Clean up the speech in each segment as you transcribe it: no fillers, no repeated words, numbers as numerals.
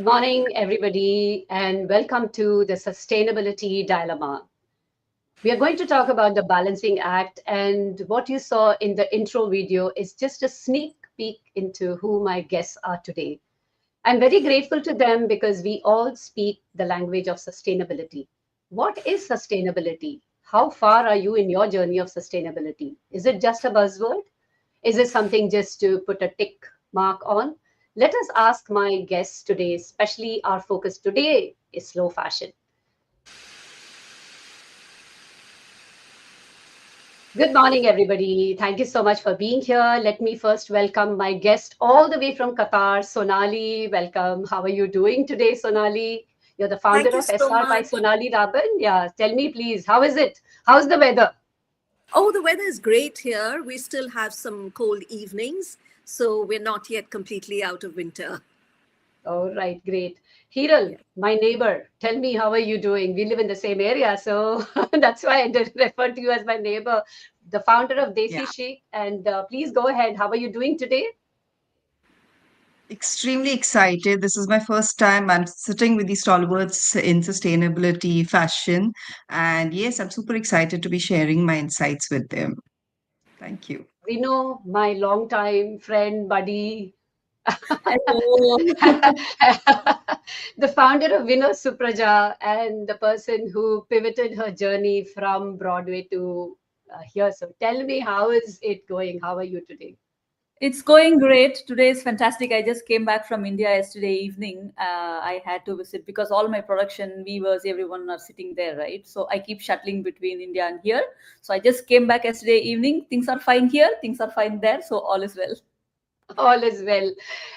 morning, everybody, and welcome to the Sustainability Dilemma. We are going to talk about the balancing act, and what you saw in the intro video is just a sneak peek into who my guests are today. I'm very grateful to them because we all speak the language of sustainability. What is sustainability? How far are you in your journey of sustainability? Is it just a buzzword? Is it something just to put a tick mark on? Let us ask my guests today, especially our focus today is slow fashion. Good morning, everybody. Thank you so much for being here. Let me first welcome my guest all the way from Qatar, Sonali. Welcome. How are you doing today, Sonali? You're the Thank founder you of so SR by much. Sonali Raban. Yeah, tell me, please, how is it? How's the weather? Oh, the weather is great here. We still have some cold evenings, so we're not yet completely out of winter. All right, great. Hiral, Yeah. my neighbor, tell me, how are you doing? We live in the same area, so that's why I did refer to you as my neighbor, the founder of Desi Yeah, Chic. And please go ahead. How are you doing today? extremely excited. This is my first time I'm sitting with these stalwarts in sustainability fashion. And yes, I'm super excited to be sharing my insights with them. Thank you. Vino, my longtime friend, buddy, Hello. the founder of Vino Supraja and the person who pivoted her journey from Broadway to here. So tell me, how is it going? How are you today? It's going great. Today is fantastic. I just came back from India yesterday evening. I had to visit because all my production weavers, everyone are sitting there, right? So I keep shuttling between India and here. So I just came back yesterday evening. Things are fine here. Things are fine there. So all is well. All is well.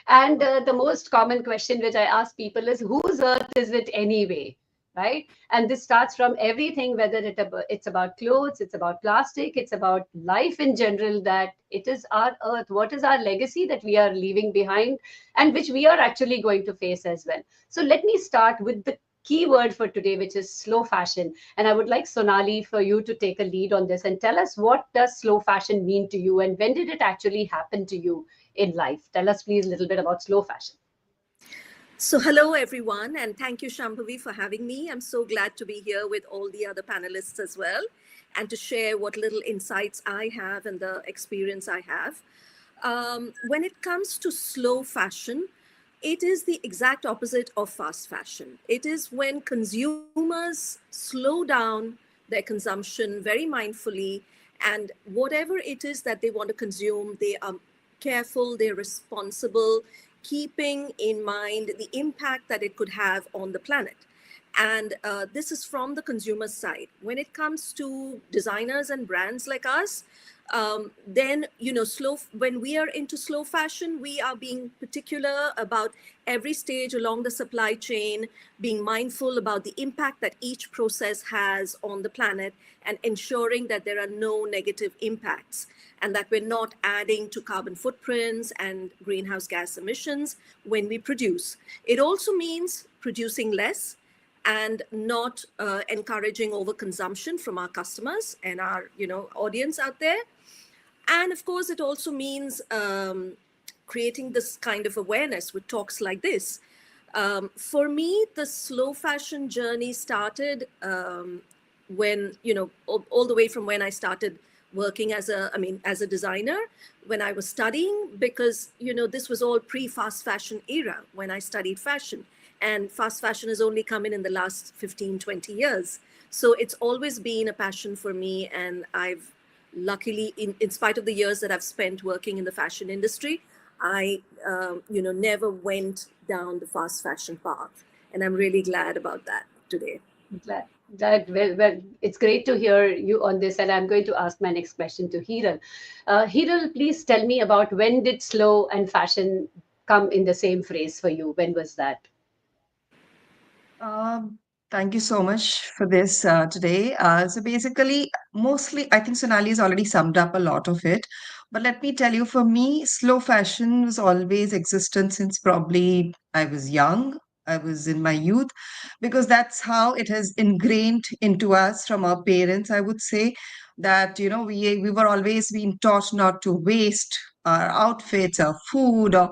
And the most common question which I ask people is, whose earth is it anyway? Right? And this starts from everything, whether it's about clothes, it's about plastic, it's about life in general, that it is our earth. What is our legacy that we are leaving behind and which we are actually going to face as well? So let me start with the key word for today, which is slow fashion. And I would like Sonali for you to take a lead on this and tell us, what does slow fashion mean to you and when did it actually happen to you in life? Tell us, please, a little bit about slow fashion. So, hello everyone, and thank you, Shambhavi, for having me. I'm so glad to be here with all the other panelists as well, and to share what little insights I have and the experience I have. When it comes to slow fashion, it is the exact opposite of fast fashion. It is when consumers slow down their consumption very mindfully, and whatever it is that they want to consume, they are careful, they're responsible, keeping in mind the impact that it could have on the planet. And this is from the consumer side. When it comes to designers and brands like us, then slow when we are into slow fashion, we are being particular about every stage along the supply chain, being mindful about the impact that each process has on the planet, and ensuring that there are no negative impacts, and that we're not adding to carbon footprints and greenhouse gas emissions when we produce. It also means producing less and not encouraging overconsumption from our customers and our audience out there. And of course, it also means creating this kind of awareness with talks like this. For me, the slow fashion journey started when, all the way from when I started working as a designer, when I was studying, because, this was all pre-fast fashion era when I studied fashion. And fast fashion has only come in the last 15, 20 years. So it's always been a passion for me. And I've luckily, in spite of the years that I've spent working in the fashion industry, I, never went down the fast fashion path. And I'm really glad about that today. Glad that well, it's great to hear you on this, and I'm going to ask my next question to Hiral. Hiral, please tell me about, when did slow and fashion come in the same phrase for you? When was that? Um, Thank you so much for this today. So basically, mostly, I think Sonali has already summed up a lot of it. But let me tell you, for me, slow fashion was always existent since probably I was young. I was in my youth, because that's how it has ingrained into us from our parents. I would say that, we were always being taught not to waste our outfits, our food, or,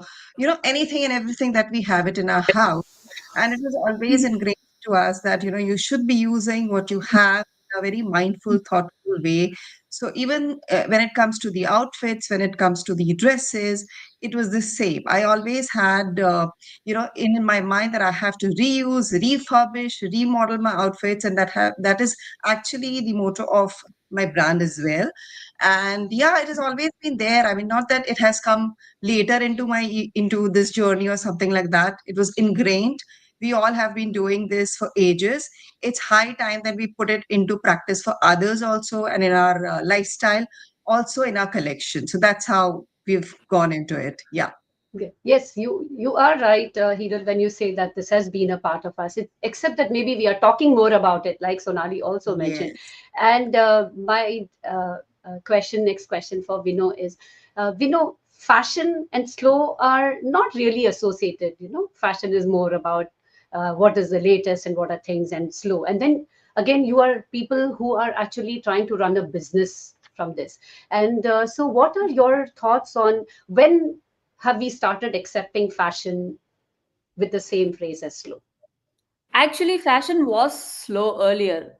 anything and everything that we have it in our house. And it was always ingrained to us that, you should be using what you have in a very mindful, thoughtful way. So even when it comes to the outfits, when it comes to the dresses, it was the same. I always had, in my mind that I have to reuse, refurbish, remodel my outfits, and that is actually the motto of my brand as well. And yeah, it has always been there. I mean, not that it has come later into this journey or something like that. It was ingrained. We all have been doing this for ages. It's high time that we put it into practice for others also, and in our lifestyle, also in our collection. So that's how we've gone into it. Yeah. Yes, you are right, Hiral, when you say that this has been a part of us. Except that maybe we are talking more about it, like Sonali also mentioned. Yes. And my next question for Vino is, Vino, fashion and slow are not really associated. Fashion is more about what is the latest and what are things, and slow. And then again, you are people who are actually trying to run a business from this. And so, what are your thoughts on when have we started accepting fashion with the same phrase as slow? Actually, fashion was slow earlier.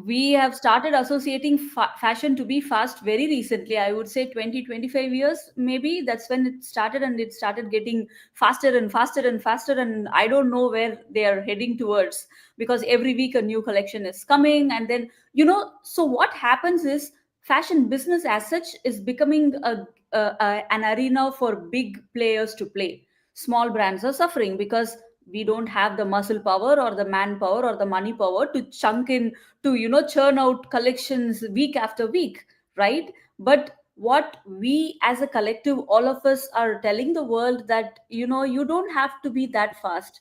We have started associating fashion to be fast very recently. I would say 20, 25 years maybe. That's when it started, and it started getting faster and faster and faster. And I don't know where they are heading towards, because every week a new collection is coming. And then, so what happens is fashion business as such is becoming an arena for big players to play. Small brands are suffering because we don't have the muscle power or the manpower or the money power to chunk in, to churn out collections week after week, right? But what we as a collective, all of us, are telling the world that you don't have to be that fast.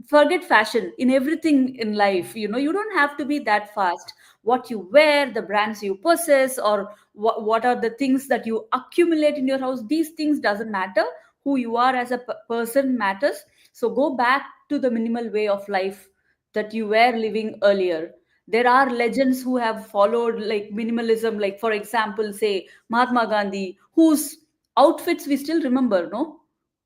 Forget fashion, in everything in life, you don't have to be that fast. What you wear, the brands you possess, or what are the things that you accumulate in your house, these things doesn't matter. Who you are as a person matters. So go back to the minimal way of life that you were living earlier. There are legends who have followed like minimalism, like for example, say Mahatma Gandhi, whose outfits we still remember, no?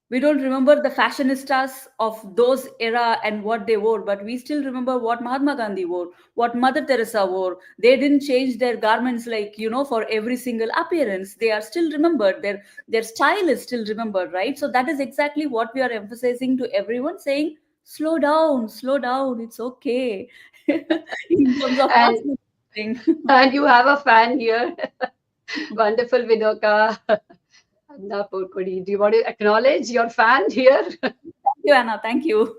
We don't remember the fashionistas of those era and what they wore, but we still remember what Mahatma Gandhi wore, what Mother Teresa wore. They didn't change their garments like, for every single appearance. They are still remembered. Their style is still remembered, right? So that is exactly what we are emphasizing to everyone, saying slow down, it's okay. In terms of and fast thing. and you have a fan here. Wonderful, Vinoka. Anna Purkudi. Do you want to acknowledge your fan here? Thank you, Anna. Thank you.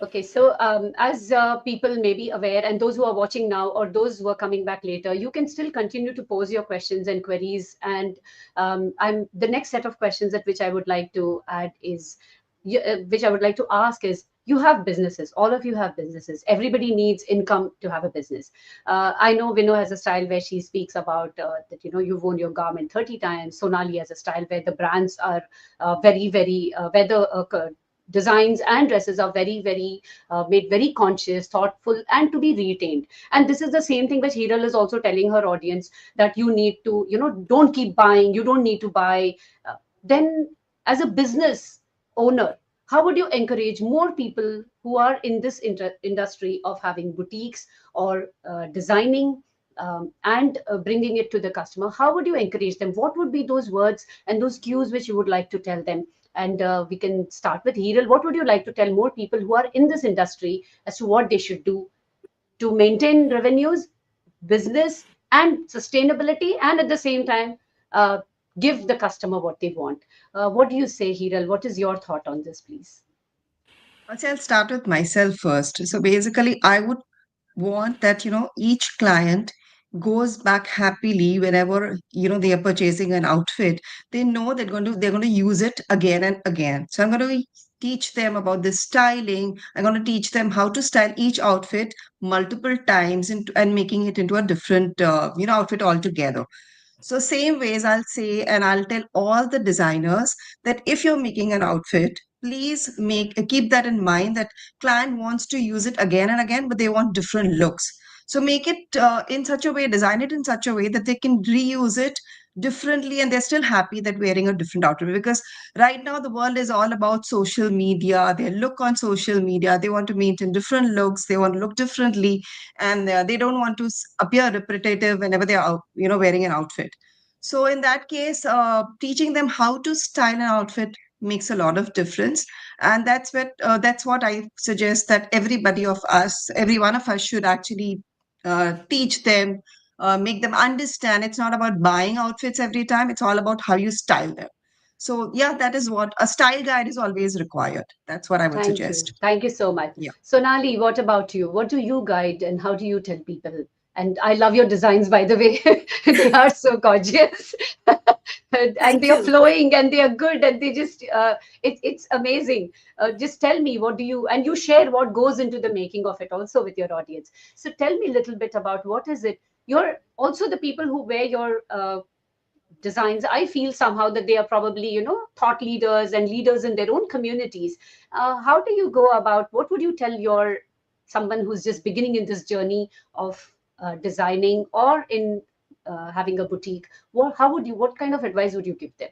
Okay, so as people may be aware, and those who are watching now or those who are coming back later, you can still continue to pose your questions and queries. And I'm the next set of questions at which I would like to add is, which I would like to ask is, you have businesses. All of you have businesses. Everybody needs income to have a business. I know Vino has a style where she speaks about that. You've worn your garment 30 times. Sonali has a style where the brands are very, very where the designs and dresses are very, very made very conscious, thoughtful, and to be retained. And this is the same thing which Hiral is also telling her audience, that you need to, don't keep buying. You don't need to buy. Then, as a business owner, how would you encourage more people who are in this industry of having boutiques or designing and bringing it to the customer? How would you encourage them? What would be those words and those cues which you would like to tell them? And we can start with Hiral. What would you like to tell more people who are in this industry as to what they should do to maintain revenues, business, and sustainability, and at the same time, uh, give the customer what they want? What do you say, Hiral? What is your thought on this, please? I'll start with myself first. So basically, I would want that, each client goes back happily whenever, they are purchasing an outfit. They know they're going to use it again and again. So I'm going to teach them about this styling. I'm going to teach them how to style each outfit multiple times and making it into a different, outfit altogether. So same ways I'll say, and I'll tell all the designers that if you're making an outfit, please keep that in mind, that client wants to use it again and again, but they want different looks. So make it in such a way, design it in such a way that they can reuse it differently, and they're still happy that wearing a different outfit. Because right now the world is all about social media, their look on social media. They want to maintain different looks, they want to look differently, and they don't want to appear repetitive whenever they are, wearing an outfit. So in that case, teaching them how to style an outfit makes a lot of difference. And that's what I suggest, that every one of us should actually teach them, make them understand it's not about buying outfits every time, it's all about how you style them. So yeah, that is what a style guide is always required. That's what I would Thank you. suggest. Thank you so much. Yeah. Sonali, what about you? What do you guide and how do you tell people? And I love your designs, by the way. They are so gorgeous. And Thank they are you. flowing and they are good and they just, it's amazing. Just tell me, what do you, and you share what goes into the making of it also with your audience. So tell me a little bit about what is it. You're also the people who wear your designs. I feel somehow that they are probably, thought leaders and leaders in their own communities. How do you go about, what would you tell your someone who's just beginning in this journey of designing or in having a boutique? What kind of advice would you give them?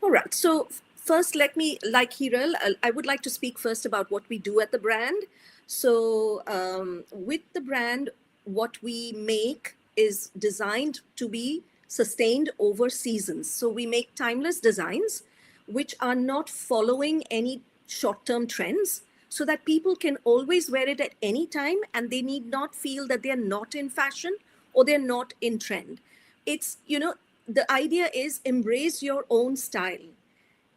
All right. So first, let me, like Hiral, I would like to speak first about what we do at the brand. So with the brand, what we make is designed to be sustained over seasons. So we make timeless designs which are not following any short-term trends, so that people can always wear it at any time and they need not feel that they're not in fashion or they're not in trend. It's, the idea is embrace your own style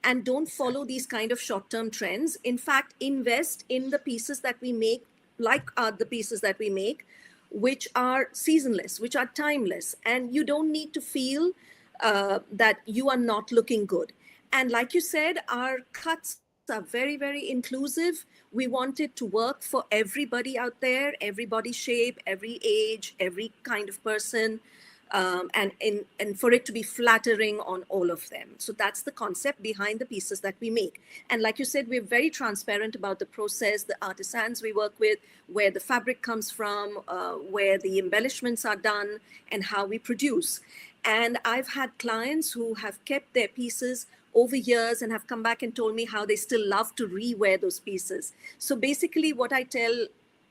and don't follow these kind of short-term trends. In fact, invest in the pieces that we make, like the pieces that we make, which are seasonless, which are timeless, and you don't need to feel that you are not looking good. And like you said, our cuts are very, very inclusive. We want it to work for everybody out there, every body shape, every age, every kind of person, and for it to be flattering on all of them. So that's the concept behind the pieces that we make. And like you said, we're very transparent about the process, the artisans we work with, where the fabric comes from, where the embellishments are done, and how we produce. And I've had clients who have kept their pieces over years and have come back and told me how they still love to rewear those pieces. So basically what I tell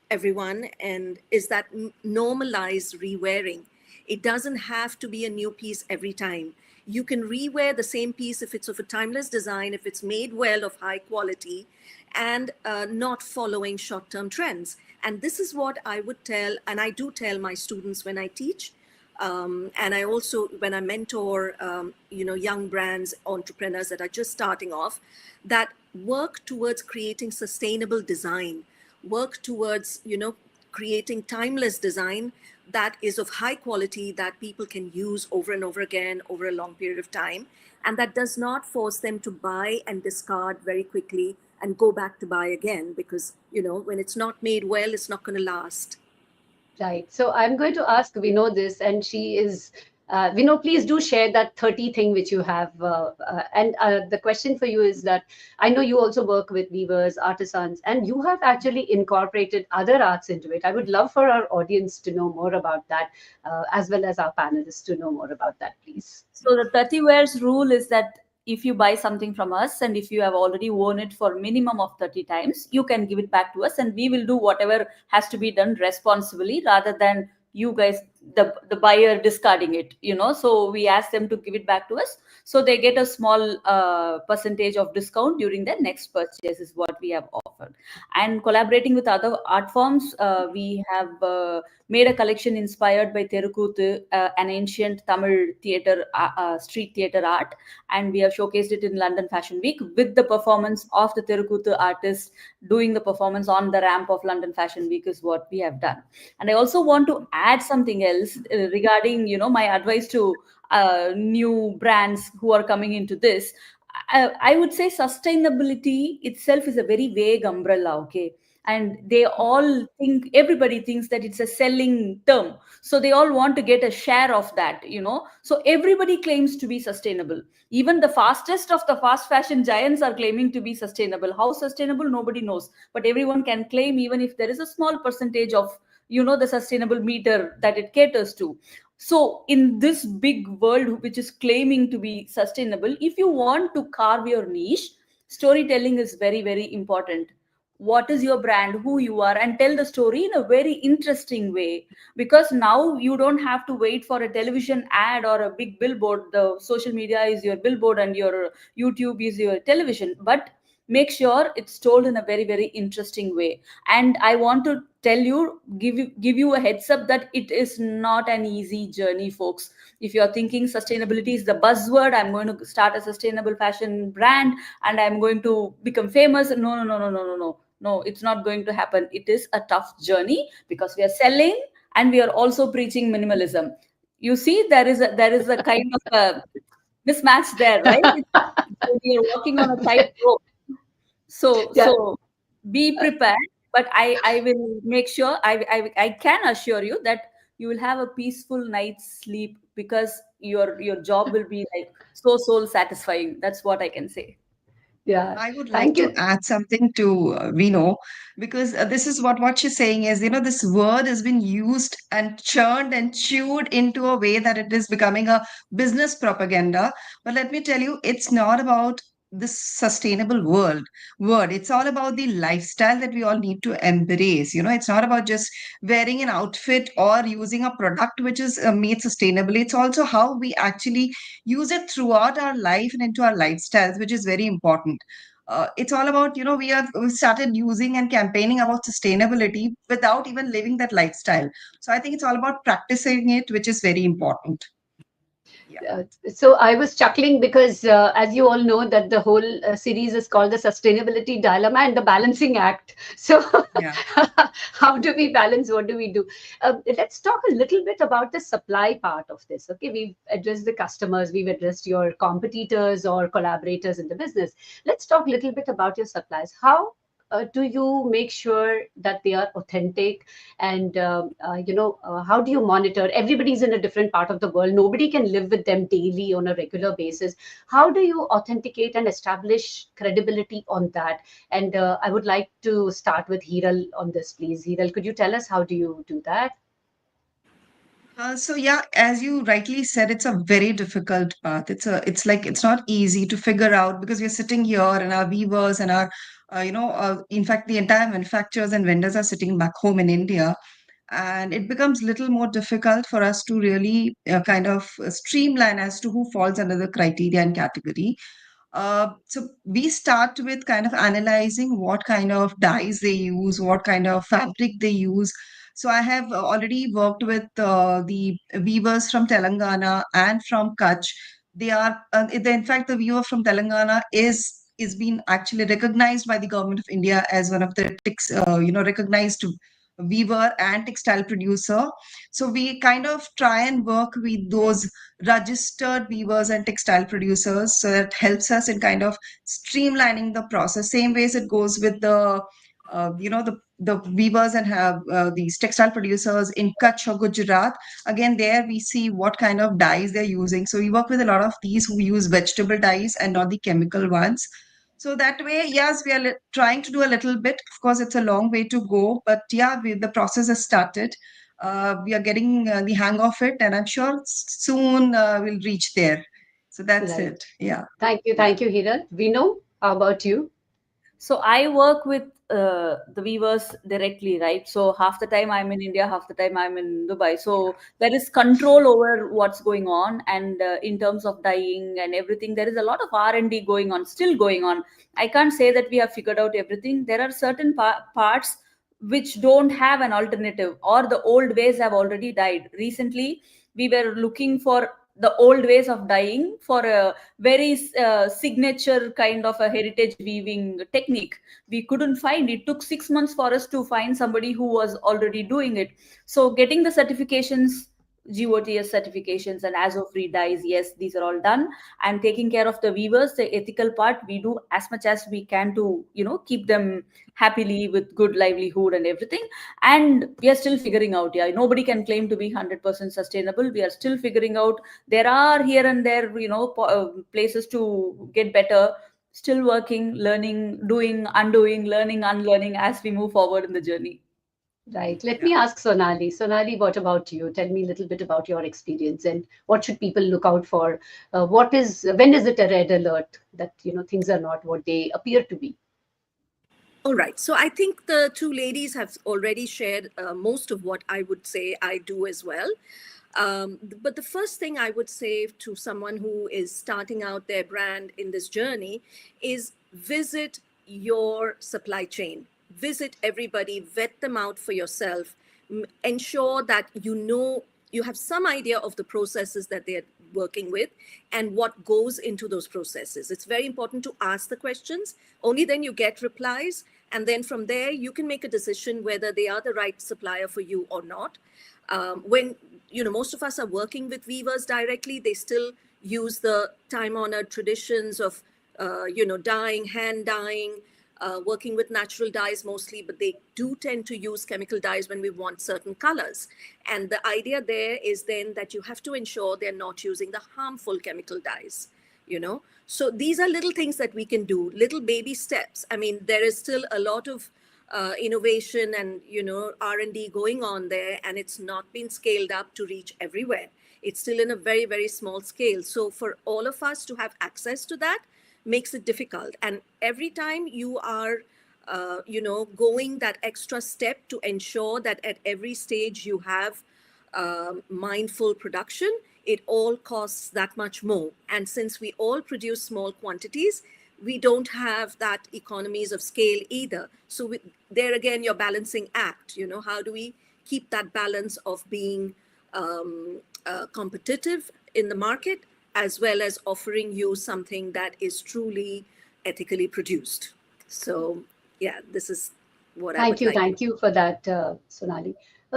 everyone and is that normalize rewearing. It doesn't have to be a new piece every time. You can rewear the same piece if it's of a timeless design, if it's made well, of high quality, and not following short-term trends. And this is what I would tell, and I do tell my students when I teach, and I also, when I mentor, young brands, entrepreneurs that are just starting off, that work towards creating sustainable design, work towards, creating timeless design that is of high quality, that people can use over and over again over a long period of time, and that does not force them to buy and discard very quickly and go back to buy again, because, when it's not made well, it's not going to last. Right. So I'm going to ask Vino this, and she is, Vino, please do share that 30 thing which you have. And the question for you is that I know you also work with weavers, artisans, and you have actually incorporated other arts into it. I would love for our audience to know more about that, as well as our panelists to know more about that, please. So the 30 wears rule is that if you buy something from us and if you have already worn it for minimum of 30 times, you can give it back to us and we will do whatever has to be done responsibly, rather than you guys, the buyer, discarding it, So we ask them to give it back to us, so they get a small percentage of discount during their next purchase, is what we have offered. And collaborating with other art forms, we have made a collection inspired by Terukuthu, an ancient Tamil theatre, street theatre art, and we have showcased it in London Fashion Week with the performance of the Terukuthu artist doing the performance on the ramp of London Fashion Week, is what we have done. And I also want to add something else regarding, my advice to new brands who are coming into this. I would say sustainability itself is a very vague umbrella, okay? And everybody thinks that it's a selling term. So they all want to get a share of that, So everybody claims to be sustainable. Even the fastest of the fast fashion giants are claiming to be sustainable. How sustainable, nobody knows. But everyone can claim, even if there is a small percentage of, the sustainable meter that it caters to. So in this big world which is claiming to be sustainable, if you want to carve your niche, storytelling is very, very important. What is your brand, who you are, and tell the story in a very interesting way. Because now you don't have to wait for a television ad or a big billboard. The social media is your billboard and your YouTube is your television. But make sure it's told in a very, very interesting way. And I want to tell you, give you a heads up that it is not an easy journey, folks. If you're thinking sustainability is the buzzword, I'm going to start a sustainable fashion brand and I'm going to become famous. No, no, no, no, no, no, no. No, it's not going to happen. It is a tough journey because we are selling and we are also preaching minimalism. You see, there is a kind of a mismatch there, right? We are walking on a tight rope. So Yeah. be prepared. But I will make sure, I can assure you that you will have a peaceful night's sleep, because your job will be like so soul satisfying. That's what I can say. Yeah. I would like Thank to you. add something to Vino, because this is what she's saying is, this word has been used and churned and chewed into a way that it is becoming a business propaganda. But let me tell you, it's not about this sustainable word. It's all about the lifestyle that we all need to embrace. It's not about just wearing an outfit or using a product which is made sustainably. It's also how we actually use it throughout our life and into our lifestyles, which is very important. It's all about, we started using and campaigning about sustainability without even living that lifestyle. So I think it's all about practicing it, which is very important. Yeah. So I was chuckling because, as you all know, that the whole series is called the Sustainability Dilemma and the Balancing Act. So, Yeah. how do we balance? What do we do? Let's talk a little bit about the supply part of this. Okay, we've addressed the customers, we've addressed your competitors or collaborators in the business. Let's talk a little bit about your suppliers. How do you make sure that they are authentic, and how do you monitor? Everybody's in a different part of the world, nobody can live with them daily on a regular basis. How do you authenticate and establish credibility on that? And I would like to start with Hiral on this, please. Hiral, could you tell us how do you do that? So yeah, as you rightly said, it's a very difficult path. It's like it's not easy to figure out, because we're sitting here and our weavers and our, in fact, the entire manufacturers and vendors are sitting back home in India, and it becomes little more difficult for us to really kind of streamline as to who falls under the criteria and category. So we start with kind of analyzing what kind of dyes they use, what kind of fabric they use. So I have already worked with the weavers from Telangana and from Kutch. In fact, the weaver from Telangana is being actually recognized by the government of India as one of the recognized weaver and textile producer. So we kind of try and work with those registered weavers and textile producers, so that helps us in kind of streamlining the process. Same ways it goes with the weavers and have these textile producers in Kutch or Gujarat. Again, there we see what kind of dyes they're using. So we work with a lot of these who use vegetable dyes and not the chemical ones. So that way, yes, we are trying to do a little bit. Of course, it's a long way to go, but yeah, the process has started. We are getting the hang of it, and I'm sure soon we'll reach there. So that's Right. it. Yeah. Yeah. Thank you, Hiral. We know. How about you? So I work with the weavers directly, right? So half the time I'm in India, half the time I'm in Dubai. So there is control over what's going on, and in terms of dyeing and everything, there is a lot of R&D going on, still going on. I can't say that we have figured out everything. There are certain parts which don't have an alternative, or the old ways have already died. Recently, we were looking for the old ways of dyeing for a very signature kind of a heritage weaving technique. We couldn't find it. Took 6 months for us to find somebody who was already doing it. So getting the certifications, GOTS certifications and ASO free dyes, yes, these are all done. And taking care of the weavers, the ethical part, we do as much as we can to keep them happily with good livelihood and everything. And we are still figuring out. Yeah, nobody can claim to be 100% sustainable. We are still figuring out. There are here and there places to get better. Still working, learning, doing, undoing, learning, unlearning as we move forward in the journey. Right. Let Yeah. me ask Sonali. Sonali, what about you? Tell me a little bit about your experience and what should people look out for? When is it a red alert that, things are not what they appear to be? All right. So I think the two ladies have already shared most of what I would say I do as well. But the first thing I would say to someone who is starting out their brand in this journey is visit your supply chain. Visit everybody, vet them out for yourself, ensure that you have some idea of the processes that they're working with and what goes into those processes. It's very important to ask the questions. Only then you get replies. And then from there, you can make a decision whether they are the right supplier for you or not. When most of us are working with weavers directly, they still use the time-honored traditions of dyeing, hand dyeing, working with natural dyes mostly, but they do tend to use chemical dyes when we want certain colors. And the idea there is then that you have to ensure they're not using the harmful chemical dyes. So these are little things that we can do, little baby steps. I mean, there is still a lot of innovation and R&D going on there, and it's not been scaled up to reach everywhere. It's still in a very, very small scale. So for all of us to have access to that makes it difficult. And every time you are going that extra step to ensure that at every stage you have mindful production, it all costs that much more. And since we all produce small quantities, we don't have that economies of scale either. So there again, your balancing act, how do we keep that balance of being competitive in the market, as well as offering you something that is truly ethically produced? So yeah, this is what I would like. Thank you for that, Sonali.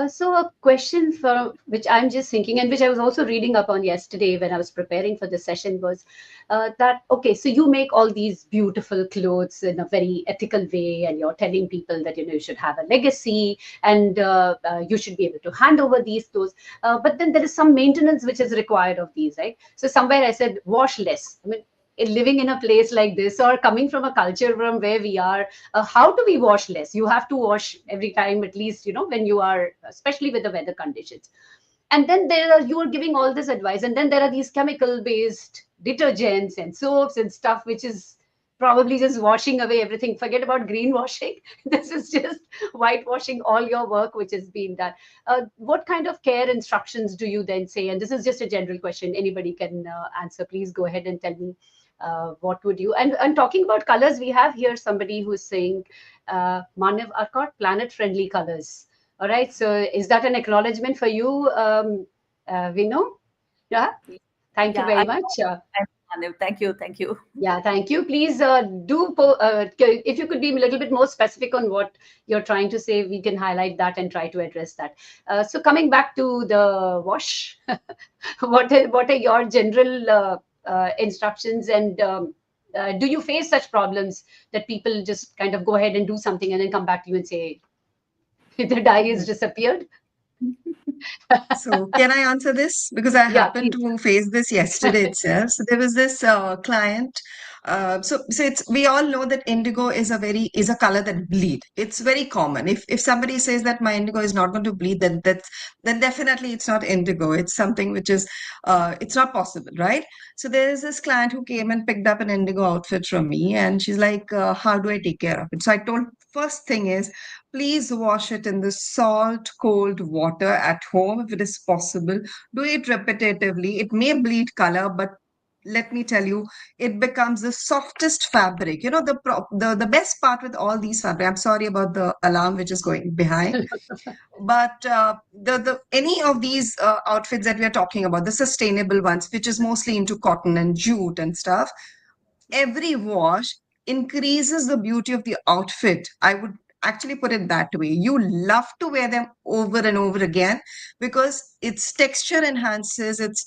So a question for which I'm just thinking, and which I was also reading up on yesterday when I was preparing for the session, was that okay? So you make all these beautiful clothes in a very ethical way, and you're telling people that you should have a legacy, and you should be able to hand over these clothes. But then there is some maintenance which is required of these, right? So somewhere I said wash less. I mean, living in a place like this or coming from a culture from where we are, how do we wash less? You have to wash every time, at least, when you are, especially with the weather conditions. And then you are giving all this advice. And then there are these chemical based detergents and soaps and stuff, which is probably just washing away everything. Forget about greenwashing. This is just whitewashing all your work, which has been done. What kind of care instructions do you then say? And this is just a general question. Anybody can answer. Please go ahead and tell me. What would you, and talking about colors, we have here somebody who's saying Manav are called planet friendly colors. All right, so is that an acknowledgement for you, Vino? Yeah, thank you Yeah, very much. thank you, thank you. Yeah, thank you. Please if you could be a little bit more specific on what you're trying to say, we can highlight that and try to address that. So coming back to the wash, what are your general instructions, and do you face such problems that people just kind of go ahead and do something and then come back to you and say the dye has disappeared? So, can I answer this? Because I Yeah, happened please. to face this yesterday itself. So there was this client. So it's we all know that indigo is a color that bleed. It's very common. If somebody says that my indigo is not going to bleed, then definitely it's not indigo. It's something which is it's not possible, right? So there is this client who came and picked up an indigo outfit from me, and she's like, "How do I take care of it?" So I told first thing is, please wash it in the salt, cold water at home if it is possible. Do it repetitively. It may bleed color, but let me tell you, it becomes the softest fabric. You know, the best part with all these fabric. I'm sorry about the alarm which is going behind, but the any of these outfits that we are talking about, the sustainable ones, which is mostly into cotton and jute and stuff, every wash increases the beauty of the outfit. I would actually put it that way. You love to wear them over and over again because its texture enhances, its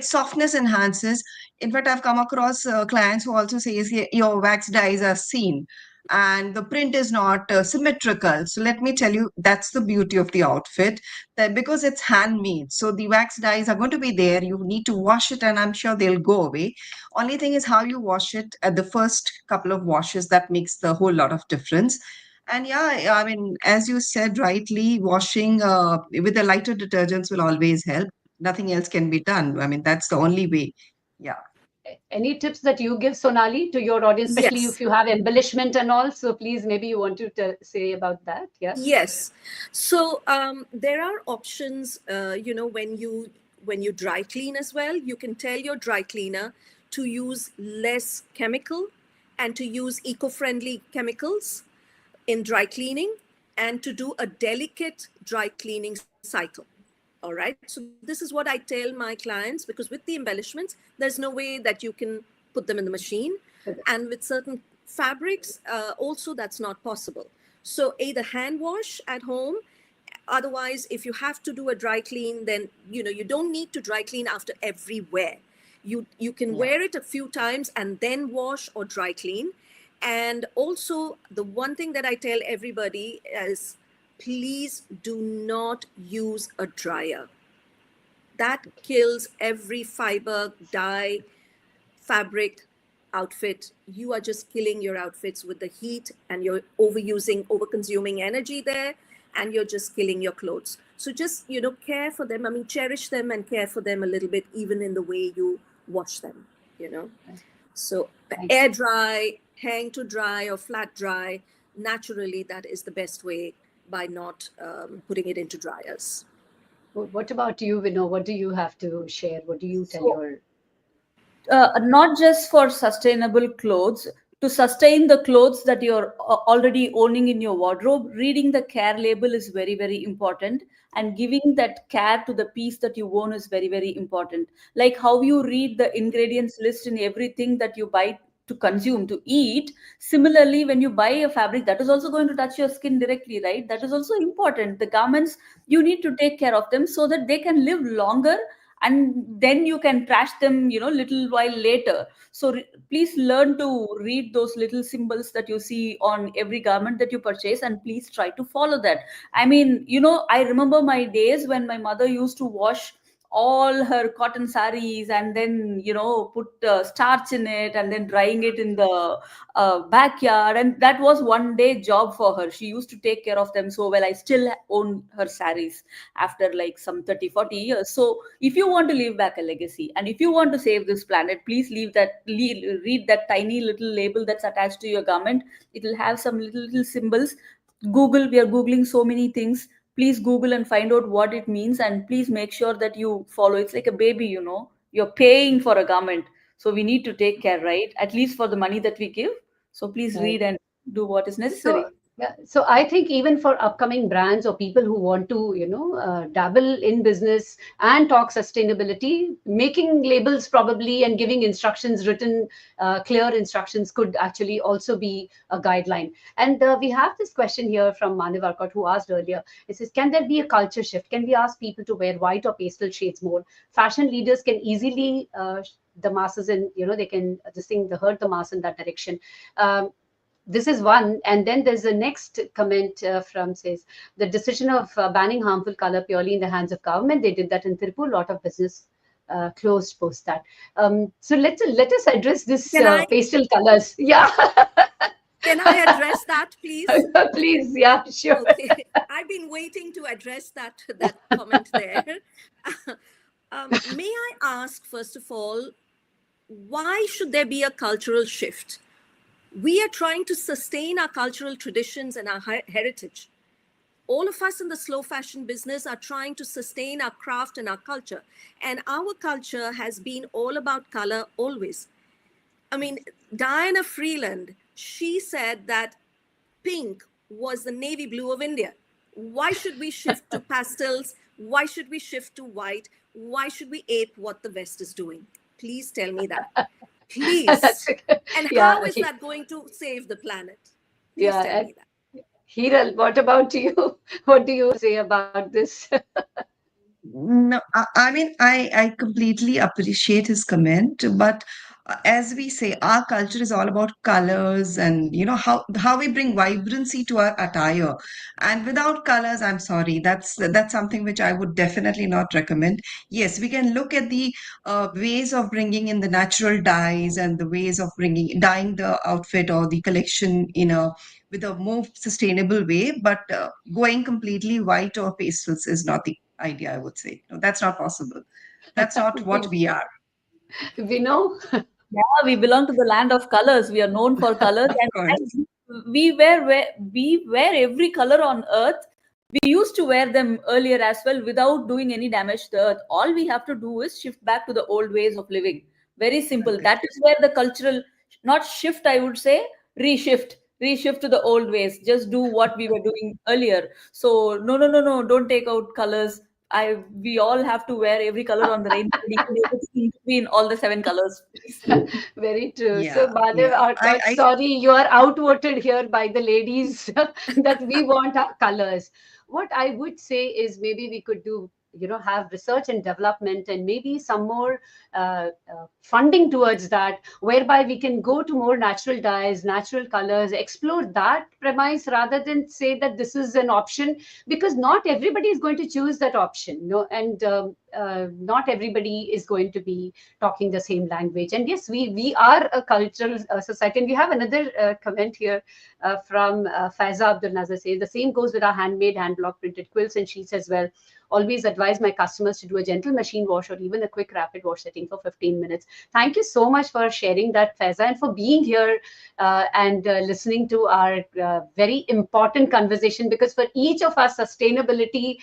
softness enhances. In fact, I've come across clients who also says your wax dyes are seen and the print is not symmetrical. So let me tell you, that's the beauty of the outfit, that because it's handmade, so the wax dyes are going to be there. You need to wash it and I'm sure they'll go away. Only thing is how you wash it at the first couple of washes, that makes the whole lot of difference. And yeah, I mean, as you said rightly, washing with the lighter detergents will always help. Nothing else can be done. I mean, that's the only way. Yeah. Any tips that you give, Sonali, to your audience, especially if Yes. you have embellishment and all? So please, maybe you want to say about that. Yeah. Yes. So there are options. When you dry clean as well, you can tell your dry cleaner to use less chemical and to use eco-friendly chemicals in dry cleaning, and to do a delicate dry cleaning cycle. All right. So this is what I tell my clients, because with the embellishments, there's no way that you can put them in the machine. And with certain fabrics, also that's not possible. So either hand wash at home. Otherwise, if you have to do a dry clean, then you don't need to dry clean after every wear. You can Yeah. wear it a few times and then wash or dry clean. And also, the one thing that I tell everybody is, please do not use a dryer. That kills every fiber, dye, fabric, outfit. You are just killing your outfits with the heat, and you're overusing, over consuming energy there, and you're just killing your clothes. So just, care for them. I mean, cherish them and care for them a little bit, even in the way you wash them, you know. So Thank air dry, hang to dry, or flat dry, naturally, that is the best way, by not putting it into dryers. What about you, Vino? What do you have to share? What do you tell So your? not just for sustainable clothes, to sustain the clothes that you're already owning in your wardrobe, reading the care label is very, very important. And giving that care to the piece that you own is very, very important. Like how you read the ingredients list in everything that you buy to consume, to eat. Similarly, when you buy a fabric, that is also going to touch your skin directly, right? That is also important. The garments, you need to take care of them so that they can live longer, and then you can trash them, little while later. So please learn to read those little symbols that you see on every garment that you purchase, and please try to follow that. I mean, I remember my days when my mother used to wash all her cotton saris, and then put starch in it, and then drying it in the backyard, and that was one day job for her. She used to take care of them so well. I still own her saris after like some 30, 40 years. So if you want to leave back a legacy, and if you want to save this planet, please read that tiny little label that's attached to your garment. It will have some little symbols. We are googling so many things. Please google and find out what it means, and please make sure that you follow. It's like a baby, you're paying for a garment, so we need to take care, right? At least for the money that we give. So please Right. read and do what is So necessary. yeah, so I think even for upcoming brands or people who want to, dabble in business and talk sustainability, making labels probably and giving instructions, written, clear instructions could actually also be a guideline. And we have this question here from Manav Arcot, who asked earlier. It says, can there be a culture shift? Can we ask people to wear white or pastel shades more? Fashion leaders can easily the masses, and they can this thing the herd the mass in that direction. This is one, and then there's a next comment from says the decision of banning harmful color purely in the hands of government. They did that in Tirupur. A lot of business closed post that. So let us address this Can I pastel colors. Yeah. can I address that, please? Please, yeah, sure. Okay, I've been waiting to address that comment there. May I ask, first of all, why should there be a cultural shift? We are trying to sustain our cultural traditions and our heritage. All of us in the slow fashion business are trying to sustain our craft and our culture. And our culture has been all about color always. I mean, Diana Freeland, she said that pink was the navy blue of India. Why should we shift to pastels? Why should we shift to white? Why should we ape what the West is doing? Please tell me that. That's Please. And how yeah, is that going to save the planet? Please yeah. tell And me that. Hiral, what about you? What do you say about this? No, I mean, I completely appreciate his comment, but as we say, our culture is all about colors and how we bring vibrancy to our attire. And without colors, I'm sorry, that's something which I would definitely not recommend. Yes, we can look at the ways of bringing in the natural dyes and the ways of bringing dyeing the outfit or the collection in a with a more sustainable way, but going completely white or pastels is not the idea, I would say. No, that's not possible. That's not what we are. We know. Yeah, we belong to the land of colors. We are known for colors, Of course. and we wear every color on earth. We used to wear them earlier as well without doing any damage to the earth. All we have to do is shift back to the old ways of living. Very simple. Correct. That is where the cultural, not shift, I would say, reshift to the old ways. Just do what we were doing earlier. So no, no, no, no. Don't take out colors. We all have to wear every color on the rainbow, and even everything in between all the seven colors. Very true. So, Yeah, Madhav, yeah. I sorry, you are outvoted here by the ladies that we want our colors. What I would say is maybe we could do, have research and development and maybe some more funding towards that, whereby we can go to more natural dyes, natural colors, explore that premise rather than say that this is an option, because not everybody is going to choose that option. No, and not everybody is going to be talking the same language. And yes, we are a cultural society. And we have another comment here from Faiza Abdul Nazar says the same goes with our handmade, hand block printed quilts and sheets as well. Always advise my customers to do a gentle machine wash or even a quick rapid wash setting for 15 minutes. Thank you so much for sharing that, Faiza, and for being here and listening to our very important conversation, because for each of us, sustainability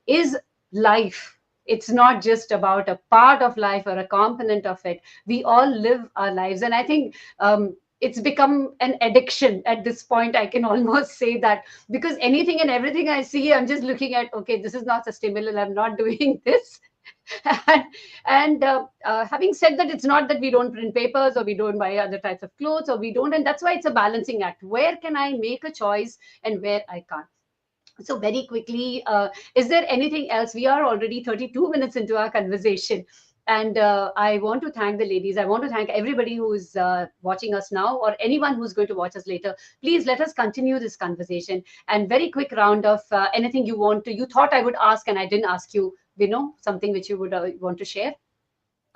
is life. It's not just about a part of life or a component of it. We all live our lives. And I think it's become an addiction at this point. I can almost say that, because anything and everything I see, I'm just looking at, okay, this is not sustainable. I'm not doing this. And having said that, it's not that we don't print papers or we don't buy other types of clothes or we don't. And that's why it's a balancing act. Where can I make a choice and where I can't? So very quickly, is there anything else? We are already 32 minutes into our conversation. And I want to thank the ladies. I want to thank everybody who's watching us now or anyone who's going to watch us later. Please let us continue this conversation. And very quick round of anything you thought I would ask and I didn't ask you, something which you would want to share.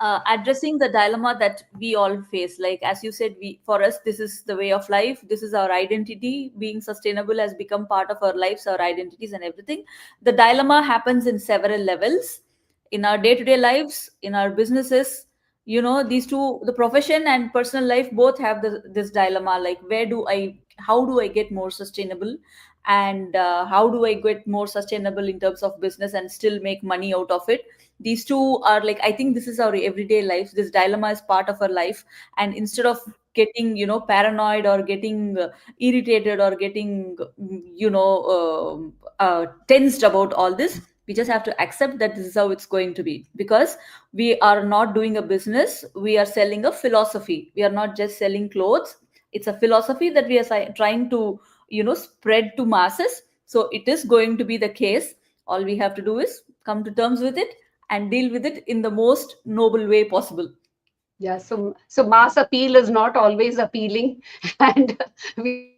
Addressing the dilemma that we all face, like as you said, we for us this is the way of life, this is our identity. Being sustainable has become part of our lives, our identities and everything. The dilemma happens in several levels in our day-to-day lives, in our businesses. These two, the profession and personal life, both have this dilemma, like how do I get more sustainable, and how do I get more sustainable in terms of business and still make money out of it. These two are, like, I think this is our everyday life. This dilemma is part of our life, and instead of getting paranoid or getting irritated or getting tensed about all this, we just have to accept that this is how it's going to be, because we are not doing a business, we are selling a philosophy. We are not just selling clothes. It's a philosophy that we are trying to spread to masses. So it is going to be the case. All we have to do is come to terms with it and deal with it in the most noble way possible. Yeah, so mass appeal is not always appealing, and we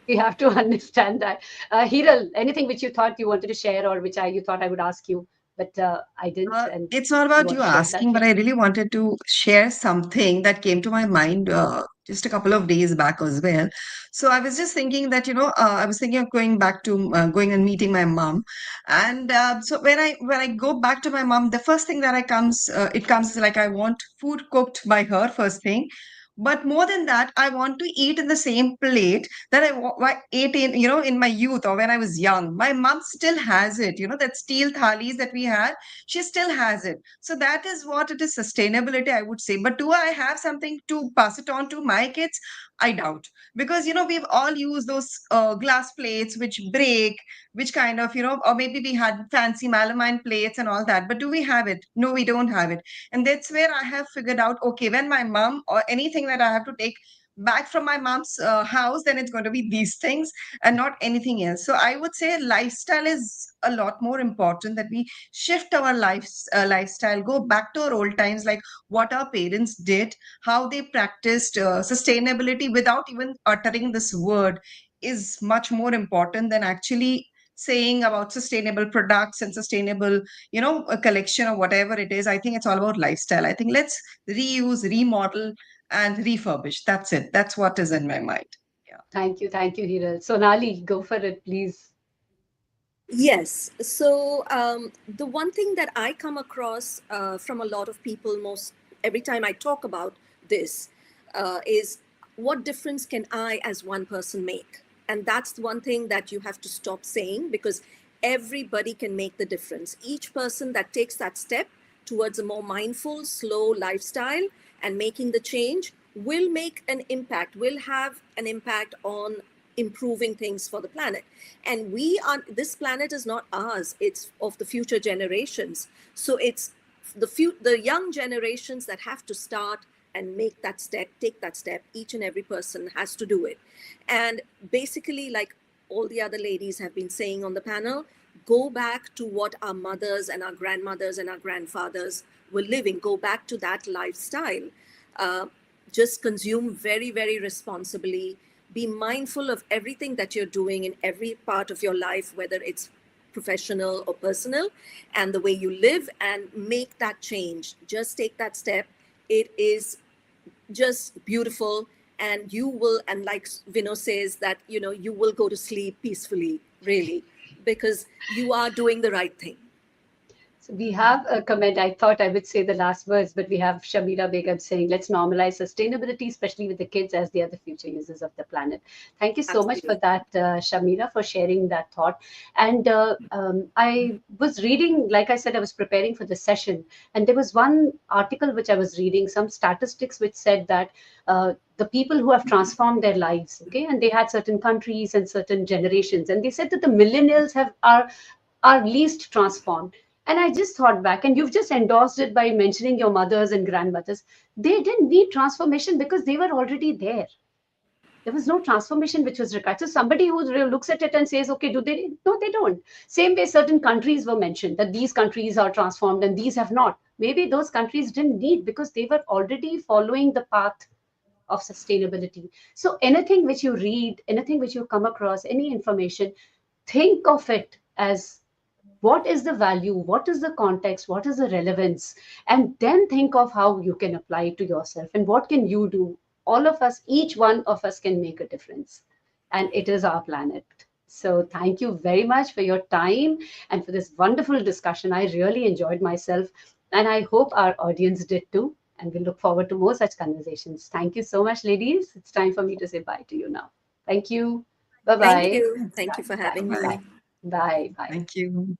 have to understand that. Hiral, anything which you thought you wanted to share, or which you thought I would ask you, but I didn't, and you want to It's share not that about here. you asking, but I really wanted to share something that came to my mind just a couple of days back as well. So I was just thinking that, I was thinking of going back to going and meeting my mom. And so when I go back to my mom, the first thing that it comes is like I want food cooked by her first thing. But more than that, I want to eat in the same plate that I ate in, in my youth or when I was young. My mom still has it, that steel thalis that we had, she still has it. So that is what it is, sustainability, I would say. But do I have something to pass it on to my kids? I doubt. Because, we've all used those glass plates which break, which kind of, or maybe we had fancy melamine plates and all that. But do we have it? No, we don't have it. And that's where I have figured out, okay, when my mom or anything that I have to take back from my mom's house, then it's going to be these things and not anything else. So I would say lifestyle is a lot more important, that we shift our lifestyle, go back to our old times, like what our parents did, how they practiced sustainability without even uttering this word, is much more important than actually saying about sustainable products and sustainable, a collection or whatever it is. I think it's all about lifestyle. I think let's reuse, remodel, and refurbish. That's it. That's what is in my mind. Yeah. Thank you, Hiral. Sonali, go for it, please. Yes. So the one thing that I come across from a lot of people most every time I talk about this is, what difference can I as one person make? And that's the one thing that you have to stop saying, because everybody can make the difference. Each person that takes that step towards a more mindful, slow lifestyle and making the change will make an impact, will have an impact on improving things for the planet. And this planet is not ours, it's of the future generations. So it's the young generations that have to start and make that step, take that step. Each and every person has to do it. And basically, like all the other ladies have been saying on the panel, go back to what our mothers and our grandmothers and our grandfathers were living. Go back to that lifestyle. Just consume very, very responsibly. Be mindful of everything that you're doing in every part of your life, whether it's professional or personal, and the way you live, and make that change. Just take that step. It is just beautiful. And you will, and like Vino says, that, you will go to sleep peacefully, really, because you are doing the right thing. So we have a comment. I thought I would say the last words, but we have Shamira Begum saying, let's normalize sustainability, especially with the kids, as they are the future users of the planet. Thank you so much for that, Shamira, for sharing that thought. And I was reading, like I said, I was preparing for the session, and there was one article which I was reading, some statistics which said that the people who have transformed their lives, okay, and they had certain countries and certain generations, and they said that the millennials are least transformed. And I just thought back, and you've just endorsed it by mentioning your mothers and grandmothers. They didn't need transformation because they were already there. There was no transformation which was required. So somebody who looks at it and says, okay, do they? No, they don't. Same way certain countries were mentioned, that these countries are transformed and these have not. Maybe those countries didn't need, because they were already following the path of sustainability. So anything which you read, anything which you come across, any information, think of it as, what is the value, what is the context, what is the relevance, and then think of how you can apply it to yourself and what can you do. All of us, each one of us, can make a difference, and it is our planet. So thank you very much for your time and for this wonderful discussion. I really enjoyed myself, and I hope our audience did too, and we look forward to more such conversations. Thank you so much, ladies. It's time for me to say bye to you now. Thank you. Bye Thank bye. you. Thank you for having me. Bye bye. Thank you.